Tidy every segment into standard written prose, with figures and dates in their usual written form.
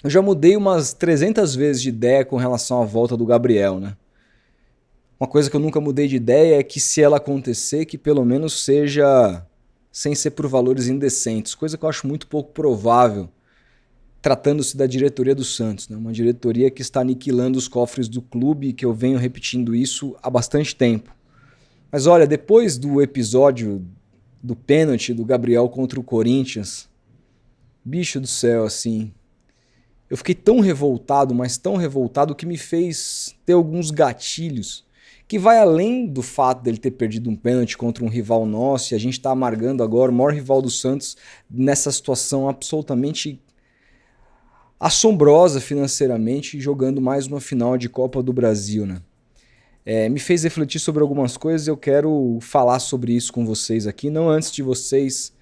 Eu já mudei umas 300 vezes de ideia com relação à volta do Gabriel, né? Uma coisa que eu nunca mudei de ideia é que se ela acontecer, que pelo menos seja sem ser por valores indecentes, coisa que eu acho muito pouco provável, tratando-se da diretoria do Santos, né? Uma diretoria que está aniquilando os cofres do clube, que eu venho repetindo isso há bastante tempo. Mas olha, depois do episódio do pênalti do Gabriel contra o Corinthians, bicho do céu, assim, eu fiquei tão revoltado, mas tão revoltado que me fez ter alguns gatilhos que vai além do fato dele ter perdido um pênalti contra um rival nosso e a gente tá amargando agora o maior rival do Santos nessa situação absolutamente assombrosa financeiramente, jogando mais uma final de Copa do Brasil, né? Me fez refletir sobre algumas coisas e eu quero falar sobre isso com vocês aqui, não antes de vocês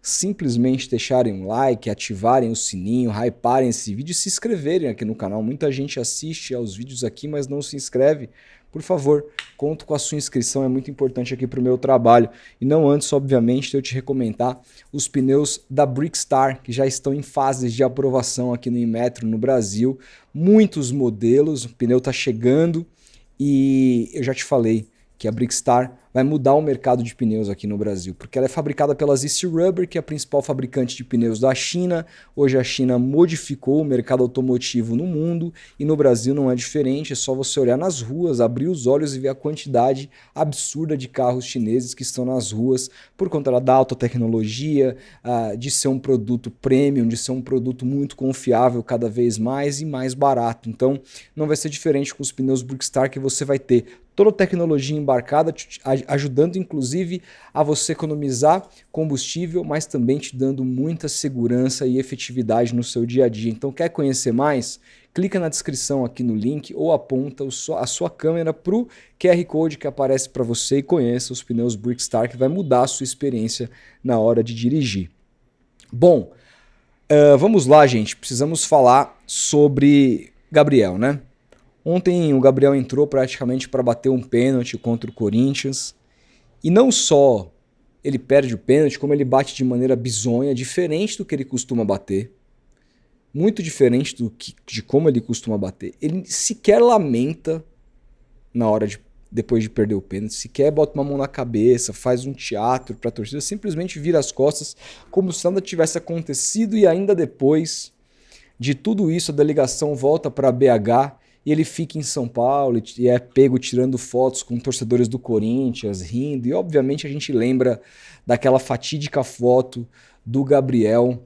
simplesmente deixarem um like, ativarem o sininho, hyparem esse vídeo e se inscreverem aqui no canal. Muita gente assiste aos vídeos aqui, mas não se inscreve. Por favor, conto com a sua inscrição, é muito importante aqui para o meu trabalho. E não antes, obviamente, de eu te recomendar os pneus da Brickstar, que já estão em fases de aprovação aqui no Inmetro, no Brasil. Muitos modelos, o pneu está chegando e eu já te falei que a Brickstar vai mudar o mercado de pneus aqui no Brasil, porque ela é fabricada pela Easy Rubber, que é a principal fabricante de pneus da China. Hoje a China modificou o mercado automotivo no mundo e no Brasil não é diferente, é só você olhar nas ruas, abrir os olhos e ver a quantidade absurda de carros chineses que estão nas ruas por conta da alta tecnologia, de ser um produto premium, de ser um produto muito confiável cada vez mais e mais barato. Então não vai ser diferente com os pneus Brickstar, que você vai ter toda a tecnologia embarcada, ajudando inclusive a você economizar combustível, mas também te dando muita segurança e efetividade no seu dia a dia. Então, quer conhecer mais? Clica na descrição aqui no link ou aponta a sua câmera para o QR Code que aparece para você e conheça os pneus Brickstar, que vai mudar a sua experiência na hora de dirigir. Bom, vamos lá, gente. Precisamos falar sobre Gabriel, né? Ontem o Gabriel entrou praticamente para bater um pênalti contra o Corinthians. E não só ele perde o pênalti, como ele bate de maneira bizonha, diferente do que ele costuma bater. Muito diferente de como ele costuma bater. Ele sequer lamenta na hora depois de perder o pênalti, sequer bota uma mão na cabeça, faz um teatro para a torcida, simplesmente vira as costas como se nada tivesse acontecido. E ainda depois de tudo isso, a delegação volta para BH e ele fica em São Paulo e é pego tirando fotos com torcedores do Corinthians, rindo. E obviamente a gente lembra daquela fatídica foto do Gabriel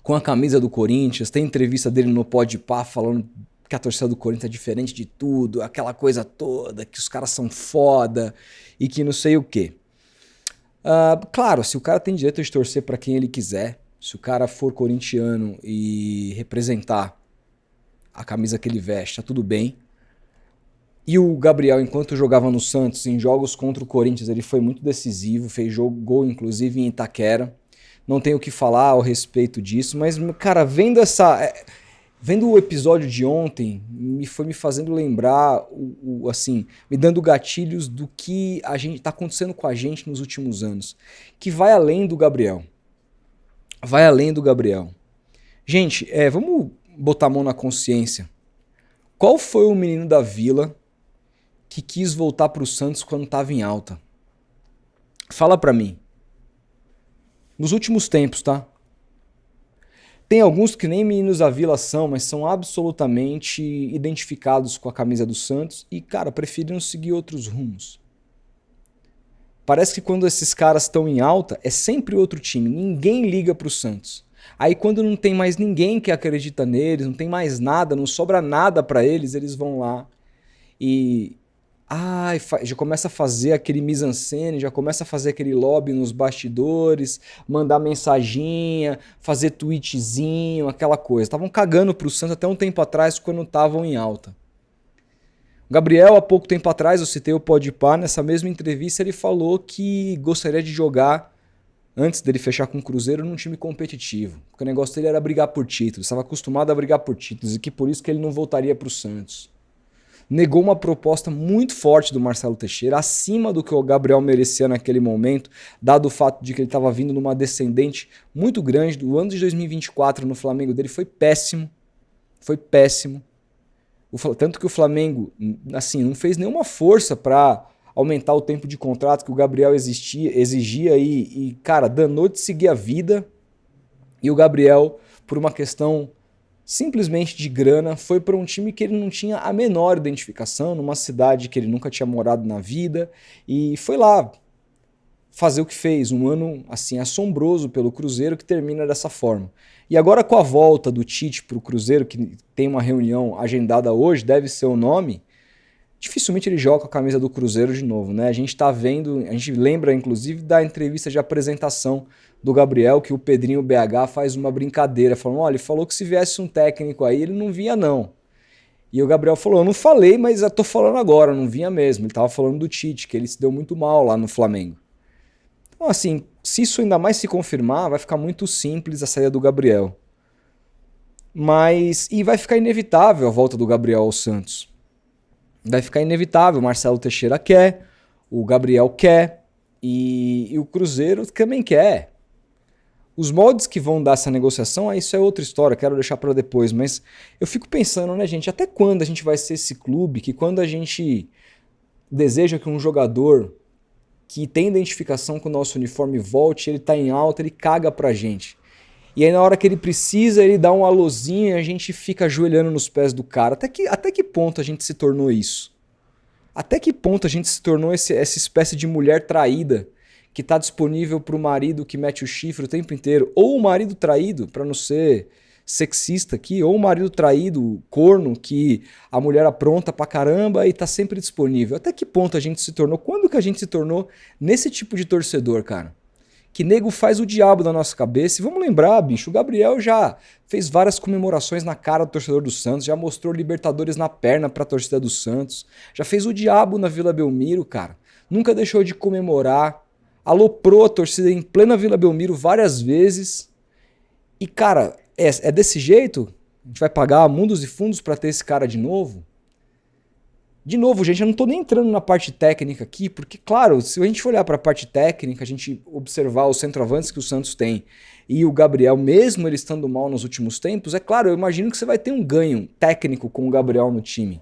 com a camisa do Corinthians. Tem entrevista dele no Podpah falando que a torcida do Corinthians é diferente de tudo, aquela coisa toda, que os caras são foda e que não sei o quê. Claro, se o cara tem direito de torcer para quem ele quiser, se o cara for corintiano e representar a camisa que ele veste, tá tudo bem. E o Gabriel, enquanto jogava no Santos, em jogos contra o Corinthians, ele foi muito decisivo, fez gol inclusive em Itaquera. Não tenho o que falar ao respeito disso, mas, cara, vendo o episódio de ontem, foi me fazendo lembrar, assim, me dando gatilhos do que a gente tá acontecendo com a gente nos últimos anos, que vai além do Gabriel. Vai além do Gabriel. Gente, vamos botar a mão na consciência. Qual foi o menino da Vila que quis voltar pro Santos quando estava em alta? Fala pra mim. Nos últimos tempos, tá? Tem alguns que nem meninos da Vila são, mas são absolutamente identificados com a camisa do Santos e, cara, preferiram seguir outros rumos. Parece que quando esses caras estão em alta, é sempre outro time. Ninguém liga pro Santos. Aí quando não tem mais ninguém que acredita neles, não tem mais nada, não sobra nada pra eles, eles vão lá e já começa a fazer aquele mise-en-scène, já começa a fazer aquele lobby nos bastidores, mandar mensaginha, fazer tweetzinho, aquela coisa. Estavam cagando pro Santos até um tempo atrás, quando estavam em alta. O Gabriel, há pouco tempo atrás, eu citei o Podpah, nessa mesma entrevista ele falou que gostaria de jogar, antes dele fechar com o Cruzeiro, num time competitivo. Porque o negócio dele era brigar por títulos, estava acostumado a brigar por títulos e que por isso que ele não voltaria pro Santos. negou uma proposta muito forte do Marcelo Teixeira, acima do que o Gabriel merecia naquele momento, dado o fato de que ele estava vindo numa descendente muito grande. Do ano de 2024 no Flamengo dele foi péssimo. Foi péssimo. Tanto que o Flamengo, assim, não fez nenhuma força para aumentar o tempo de contrato que o Gabriel exigia e, cara, danou de seguir a vida. E o Gabriel, por uma questão simplesmente de grana, foi para um time que ele não tinha a menor identificação, numa cidade que ele nunca tinha morado na vida, e foi lá fazer o que fez, um ano assim assombroso pelo Cruzeiro, que termina dessa forma. E agora, com a volta do Tite para o Cruzeiro, que tem uma reunião agendada hoje, deve ser o nome, dificilmente ele joga com a camisa do Cruzeiro de novo, né? A gente tá vendo, a gente lembra inclusive da entrevista de apresentação do Gabriel, que o Pedrinho BH faz uma brincadeira, falando, olha, ele falou que se viesse um técnico aí, ele não vinha não. E o Gabriel falou, eu não falei, mas eu tô falando agora, não vinha mesmo. Ele tava falando do Tite, que ele se deu muito mal lá no Flamengo. Então assim, se isso ainda mais se confirmar, vai ficar muito simples a saída do Gabriel. E vai ficar inevitável a volta do Gabriel ao Santos. Vai ficar inevitável, o Marcelo Teixeira quer, o Gabriel quer e o Cruzeiro também quer. Os moldes que vão dar essa negociação, aí isso é outra história, quero deixar para depois, mas eu fico pensando, né, gente, até quando a gente vai ser esse clube que quando a gente deseja que um jogador que tem identificação com o nosso uniforme volte, ele tá em alta, ele caga pra gente. E aí na hora que ele precisa, ele dá um alôzinho e a gente fica ajoelhando nos pés do cara. Até que ponto a gente se tornou isso? Até que ponto a gente se tornou essa espécie de mulher traída que está disponível para o marido que mete o chifre o tempo inteiro? Ou o marido traído, para não ser sexista aqui, ou o marido traído, corno, que a mulher apronta pra caramba e tá sempre disponível. Até que ponto a gente se tornou? Quando que a gente se tornou nesse tipo de torcedor, cara? Que nego faz o diabo da nossa cabeça. E vamos lembrar, bicho, o Gabriel já fez várias comemorações na cara do torcedor do Santos, já mostrou Libertadores na perna pra torcida do Santos, já fez o diabo na Vila Belmiro, cara. Nunca deixou de comemorar, aloprou a torcida em plena Vila Belmiro várias vezes. E, cara, é desse jeito? A gente vai pagar mundos e fundos pra ter esse cara de novo? De novo, gente, eu não tô nem entrando na parte técnica aqui, porque, claro, se a gente olhar para a parte técnica, a gente observar os centroavantes que o Santos tem e o Gabriel, mesmo ele estando mal nos últimos tempos, é claro, eu imagino que você vai ter um ganho técnico com o Gabriel no time.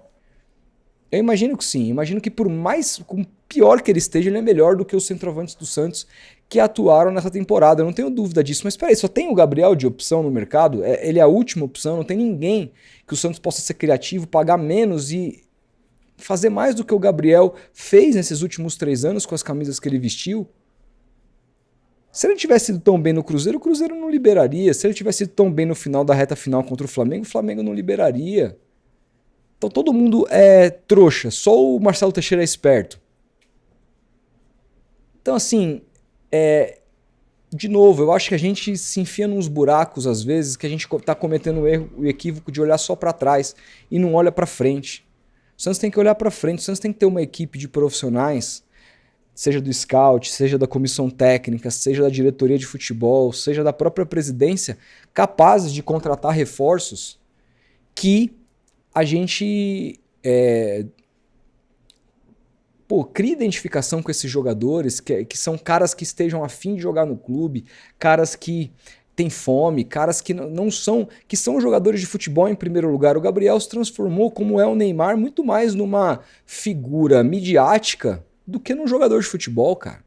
Eu imagino que sim, imagino que por pior que ele esteja, ele é melhor do que os centroavantes do Santos que atuaram nessa temporada, eu não tenho dúvida disso, mas peraí, só tem o Gabriel de opção no mercado? Ele é a última opção, não tem ninguém que o Santos possa ser criativo, pagar menos e fazer mais do que o Gabriel fez nesses últimos 3 anos com as camisas que ele vestiu? Se ele tivesse ido tão bem no Cruzeiro, o Cruzeiro não liberaria. Se ele tivesse ido tão bem no final da reta final contra o Flamengo não liberaria. Então todo mundo é trouxa, só o Marcelo Teixeira é esperto. Então assim, de novo, eu acho que a gente se enfia nos buracos às vezes, que a gente tá cometendo o equívoco de olhar só para trás e não olha para frente. O Santos tem que olhar para frente, o Santos tem que ter uma equipe de profissionais, seja do scout, seja da comissão técnica, seja da diretoria de futebol, seja da própria presidência, capazes de contratar reforços que a gente cria identificação com esses jogadores, que são caras que estejam a fim de jogar no clube, caras que tem fome, caras que não são, que são jogadores de futebol em primeiro lugar. O Gabriel se transformou, como é o Neymar, muito mais numa figura midiática do que num jogador de futebol, cara.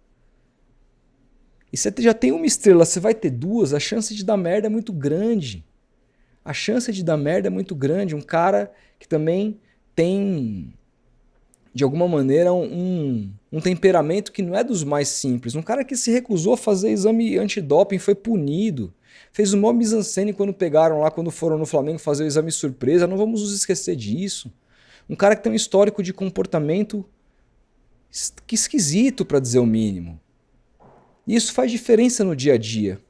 E você já tem uma estrela, você vai ter 2, a chance de dar merda é muito grande. A chance de dar merda é muito grande. Um cara que também tem, de alguma maneira, um temperamento que não é dos mais simples. Um cara que se recusou a fazer exame antidoping, foi punido. Fez o maior mise-en-scène quando pegaram lá, quando foram no Flamengo fazer o exame surpresa. Não vamos nos esquecer disso. Um cara que tem um histórico de comportamento esquisito, para dizer o mínimo. E isso faz diferença no dia a dia.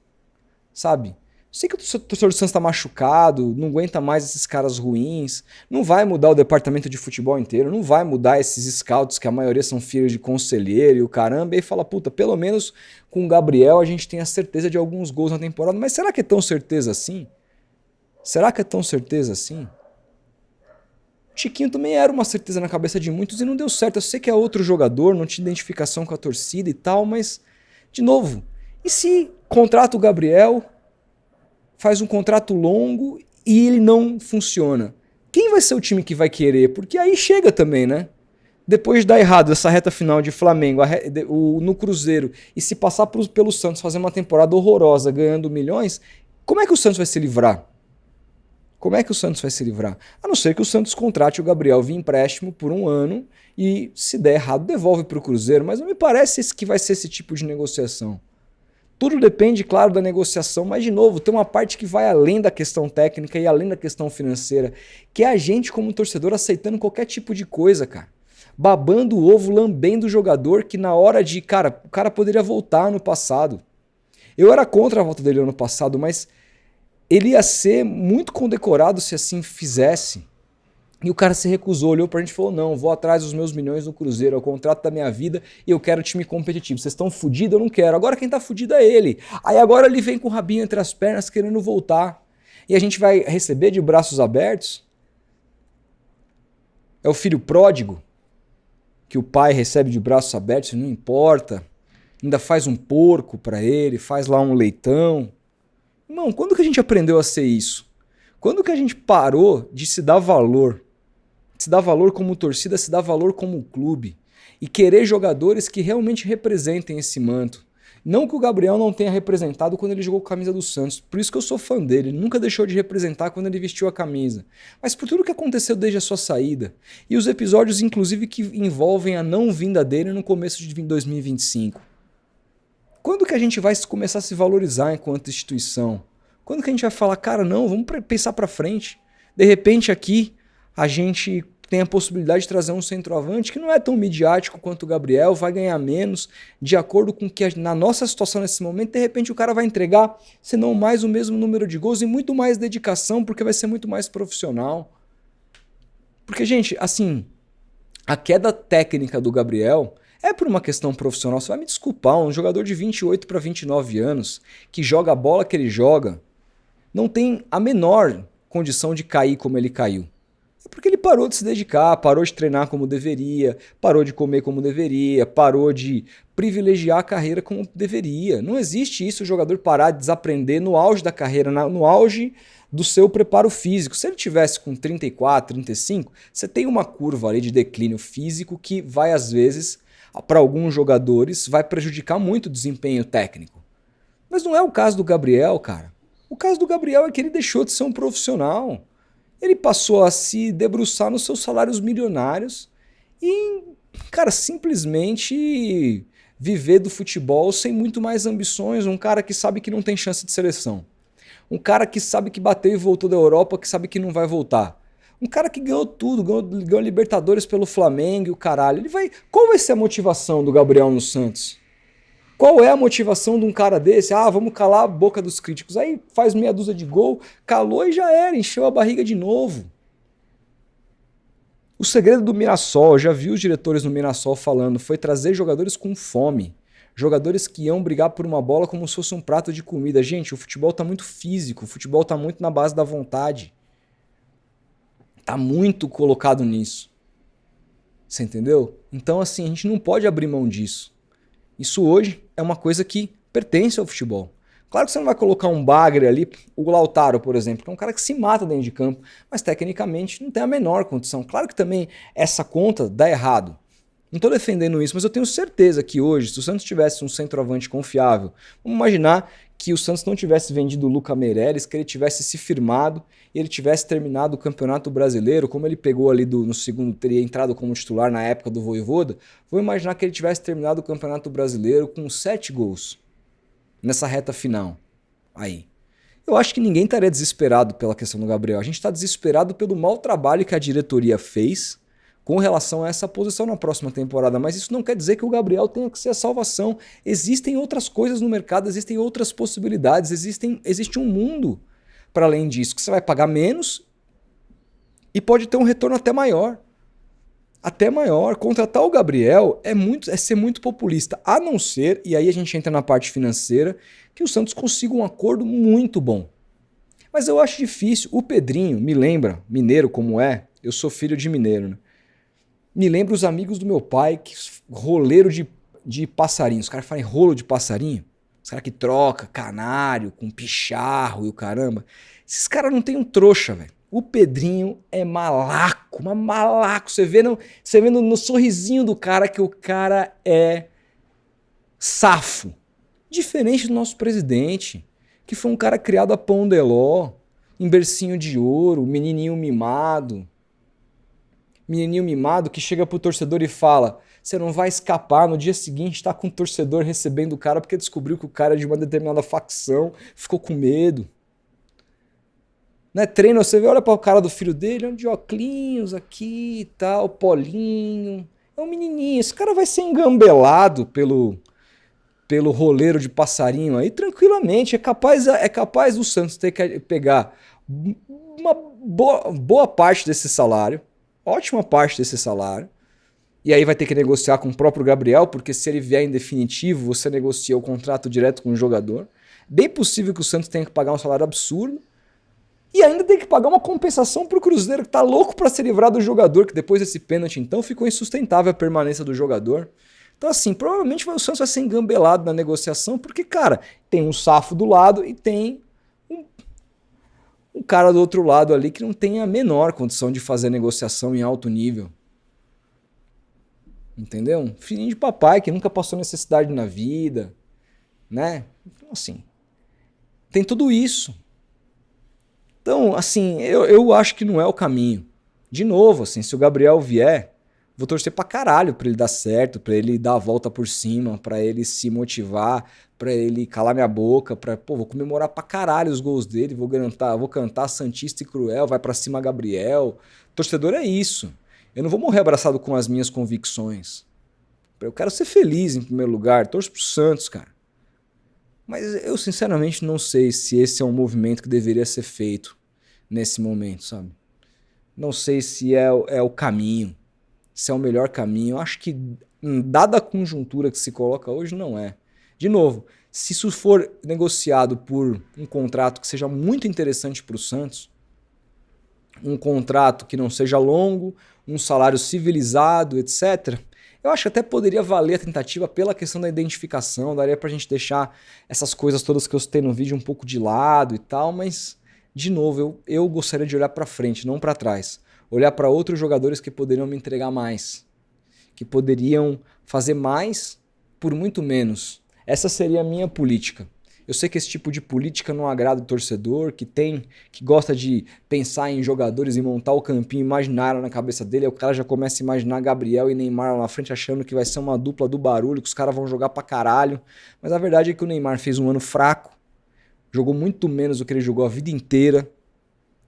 Sabe? Sei que o torcedor do Santos está machucado, não aguenta mais esses caras ruins, não vai mudar o departamento de futebol inteiro, não vai mudar esses scouts que a maioria são filhos de conselheiro e o caramba, e fala, puta, pelo menos com o Gabriel a gente tem a certeza de alguns gols na temporada, mas será que é tão certeza assim? Será que é tão certeza assim? Tiquinho também era uma certeza na cabeça de muitos e não deu certo. Eu sei que é outro jogador, não tinha identificação com a torcida e tal, mas, de novo, e se contrata o Gabriel, faz um contrato longo e ele não funciona? Quem vai ser o time que vai querer? Porque aí chega também, né? Depois de dar errado essa reta final de Flamengo no Cruzeiro e se passar pelo Santos fazer uma temporada horrorosa ganhando milhões, como é que o Santos vai se livrar? Como é que o Santos vai se livrar? A não ser que o Santos contrate o Gabriel via empréstimo por um ano e, se der errado, devolve para o Cruzeiro. Mas não me parece que vai ser esse tipo de negociação. Tudo depende, claro, da negociação, mas, de novo, tem uma parte que vai além da questão técnica e além da questão financeira, que é a gente, como torcedor, aceitando qualquer tipo de coisa, cara. Babando o ovo, lambendo o jogador que na hora de... Cara, o cara poderia voltar no passado. Eu era contra a volta dele ano passado, mas ele ia ser muito condecorado se assim fizesse. E o cara se recusou, olhou pra gente e falou, não, vou atrás dos meus milhões no Cruzeiro, é o contrato da minha vida e eu quero time competitivo. Vocês estão fodidos? Eu não quero. Agora quem tá fudido é ele. Aí agora ele vem com o rabinho entre as pernas querendo voltar. E a gente vai receber de braços abertos? É o filho pródigo que o pai recebe de braços abertos, não importa. Ainda faz um porco pra ele, faz lá um leitão. Irmão, quando que a gente aprendeu a ser isso? Quando que a gente parou de se dar valor? Se dar valor como torcida, se dar valor como clube. E querer jogadores que realmente representem esse manto. Não que o Gabriel não tenha representado quando ele jogou com a camisa do Santos. Por isso que eu sou fã dele. Ele nunca deixou de representar quando ele vestiu a camisa. Mas por tudo que aconteceu desde a sua saída. E os episódios, inclusive, que envolvem a não vinda dele no começo de 2025. Quando que a gente vai começar a se valorizar enquanto instituição? Quando que a gente vai falar, cara, não, vamos pensar pra frente. De repente aqui a gente tem a possibilidade de trazer um centroavante que não é tão midiático quanto o Gabriel, vai ganhar menos, de acordo com que na nossa situação nesse momento, de repente o cara vai entregar, se não mais o mesmo número de gols e muito mais dedicação, porque vai ser muito mais profissional. Porque, gente, assim, a queda técnica do Gabriel é por uma questão profissional. Você vai me desculpar, um jogador de 28 para 29 anos, que joga a bola que ele joga, não tem a menor condição de cair como ele caiu. É porque ele parou de se dedicar, parou de treinar como deveria, parou de comer como deveria, parou de privilegiar a carreira como deveria. Não existe isso, o jogador parar de desaprender no auge da carreira, no auge do seu preparo físico. Se ele tivesse com 34, 35, você tem uma curva ali de declínio físico que vai, às vezes, para alguns jogadores, vai prejudicar muito o desempenho técnico. Mas não é o caso do Gabriel, cara. O caso do Gabriel é que ele deixou de ser um profissional. Ele passou a se debruçar nos seus salários milionários e, cara, simplesmente viver do futebol sem muito mais ambições. Um cara que sabe que não tem chance de seleção. Um cara que sabe que bateu e voltou da Europa, que sabe que não vai voltar. Um cara que ganhou tudo, ganhou Libertadores pelo Flamengo e o caralho. Qual vai ser a motivação do Gabriel no Santos? Qual é a motivação de um cara desse? Ah, vamos calar a boca dos críticos. Aí faz meia dúzia de gol, calou e já era, encheu a barriga de novo. O segredo do Mirassol, eu já vi os diretores no Mirassol falando, foi trazer jogadores com fome. Jogadores que iam brigar por uma bola como se fosse um prato de comida. Gente, o futebol tá muito físico, o futebol tá muito na base da vontade. Tá muito colocado nisso. Você entendeu? Então, assim, a gente não pode abrir mão disso. Isso hoje é uma coisa que pertence ao futebol. Claro que você não vai colocar um bagre ali, o Lautaro, por exemplo, que é um cara que se mata dentro de campo, mas tecnicamente não tem a menor condição. Claro que também essa conta dá errado. Não estou defendendo isso, mas eu tenho certeza que hoje, se o Santos tivesse um centroavante confiável, vamos imaginar que o Santos não tivesse vendido o Lucas Meireles, que ele tivesse se firmado e ele tivesse terminado o Campeonato Brasileiro, como ele pegou ali no segundo, teria entrado como titular na época do Vojvoda, vou imaginar que ele tivesse terminado o Campeonato Brasileiro com 7 gols nessa reta final. Aí. Eu acho que ninguém estaria desesperado pela questão do Gabriel. A gente está desesperado pelo mau trabalho que a diretoria fez com relação a essa posição na próxima temporada, mas isso não quer dizer que o Gabriel tenha que ser a salvação. Existem outras coisas no mercado, existem outras possibilidades, existe um mundo para além disso, que você vai pagar menos e pode ter um retorno até maior. Até maior. Contratar o Gabriel é ser muito populista, a não ser, e aí a gente entra na parte financeira, que o Santos consiga um acordo muito bom. Mas eu acho difícil. O Pedrinho, me lembra, mineiro como é, Eu sou filho de mineiro, né? Me lembro os amigos do meu pai, que roleiro de passarinho. Os caras falam rolo de passarinho. Os caras que troca canário com picharro e o caramba. Esses caras não tem um trouxa, velho. O Pedrinho é malaco, mas malaco. Você vê no sorrisinho do cara que o cara é safo. Diferente do nosso presidente, que foi um cara criado a pão de ló, em bercinho de ouro, menininho mimado. Menininho mimado que chega pro torcedor e fala: você não vai escapar, no dia seguinte tá com o torcedor recebendo o cara porque descobriu que o cara é de uma determinada facção, ficou com medo. Né? Treino, você vê, olha para o cara do filho dele, de óculos aqui e tal, polinho. É um menininho, esse cara vai ser engambelado pelo roleiro de passarinho aí tranquilamente. É capaz do Santos ter que pegar uma boa parte desse salário, ótima parte desse salário, e aí vai ter que negociar com o próprio Gabriel, porque se ele vier em definitivo, você negocia o contrato direto com o jogador. Bem possível que o Santos tenha que pagar um salário absurdo. E ainda tem que pagar uma compensação pro Cruzeiro, que tá louco pra se livrar do jogador, que depois desse pênalti, então, ficou insustentável a permanência do jogador. Então, assim, provavelmente o Santos vai ser engambelado na negociação, porque, cara, tem um safo do lado e tem um cara do outro lado ali que não tem a menor condição de fazer negociação em alto nível. Entendeu? Um filhinho de papai que nunca passou necessidade na vida, né? Então, assim, tem tudo isso. Então, assim, eu acho que não é o caminho. De novo, assim, se o Gabriel vier, vou torcer pra caralho pra ele dar certo, pra ele dar a volta por cima, pra ele se motivar, pra ele calar minha boca, vou comemorar pra caralho os gols dele, vou cantar Santista e Cruel, vai pra cima Gabriel. Torcedor é isso. Eu não vou morrer abraçado com as minhas convicções. Eu quero ser feliz em primeiro lugar, torço pro Santos, cara. Mas eu sinceramente não sei se esse é um movimento que deveria ser feito nesse momento, sabe? Não sei se é o caminho, se é o melhor caminho. Eu acho que, dada a conjuntura que se coloca hoje, não é. De novo, se isso for negociado por um contrato que seja muito interessante para o Santos, um contrato que não seja longo, um salário civilizado, etc., eu acho que até poderia valer a tentativa pela questão da identificação, daria pra gente deixar essas coisas todas que eu citei no vídeo um pouco de lado e tal, mas, de novo, eu gostaria de olhar pra frente, não pra trás. Olhar pra outros jogadores que poderiam me entregar mais, que poderiam fazer mais por muito menos. Essa seria a minha política. Eu sei que esse tipo de política não agrada o torcedor, que gosta de pensar em jogadores e montar o campinho imaginário na cabeça dele. Aí o cara já começa a imaginar Gabriel e Neymar lá na frente, achando que vai ser uma dupla do barulho, que os caras vão jogar pra caralho. Mas a verdade é que o Neymar fez um ano fraco, jogou muito menos do que ele jogou a vida inteira,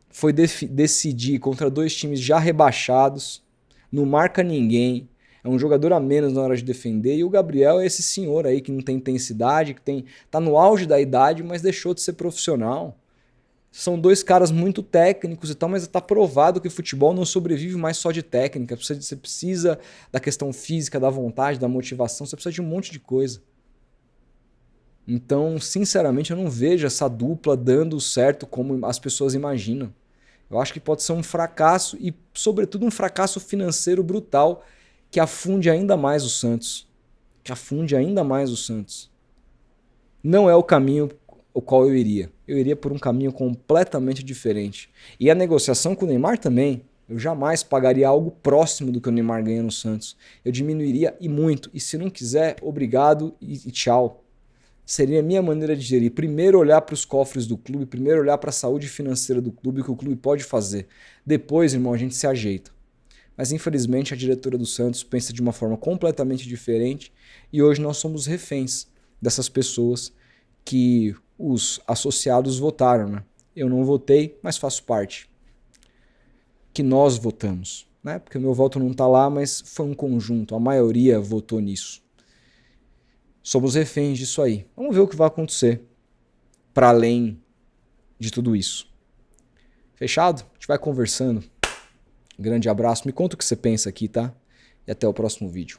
foi decidir contra dois times já rebaixados, não marca ninguém. É um jogador a menos na hora de defender. E o Gabriel é esse senhor aí que não tem intensidade, que tá no auge da idade, mas deixou de ser profissional. São dois caras muito técnicos e tal, mas tá provado que o futebol não sobrevive mais só de técnica. Você precisa da questão física, da vontade, da motivação, você precisa de um monte de coisa. Então, sinceramente, eu não vejo essa dupla dando certo como as pessoas imaginam. Eu acho que pode ser um fracasso e, sobretudo, um fracasso financeiro brutal que afunde ainda mais o Santos. Não é o caminho o qual eu iria. Eu iria por um caminho completamente diferente. E a negociação com o Neymar também. Eu jamais pagaria algo próximo do que o Neymar ganha no Santos. Eu diminuiria e muito. E se não quiser, obrigado e tchau. Seria a minha maneira de gerir. Primeiro olhar para os cofres do clube, primeiro olhar para a saúde financeira do clube, o que o clube pode fazer. Depois, irmão, a gente se ajeita. Mas infelizmente a diretora do Santos pensa de uma forma completamente diferente e hoje nós somos reféns dessas pessoas que os associados votaram, né? Eu não votei, mas faço parte. Que nós votamos, né? Porque o meu voto não está lá, mas foi um conjunto, a maioria votou nisso. Somos reféns disso aí. Vamos ver o que vai acontecer para além de tudo isso. Fechado? A gente vai conversando. Grande abraço, me conta o que você pensa aqui, tá? E até o próximo vídeo.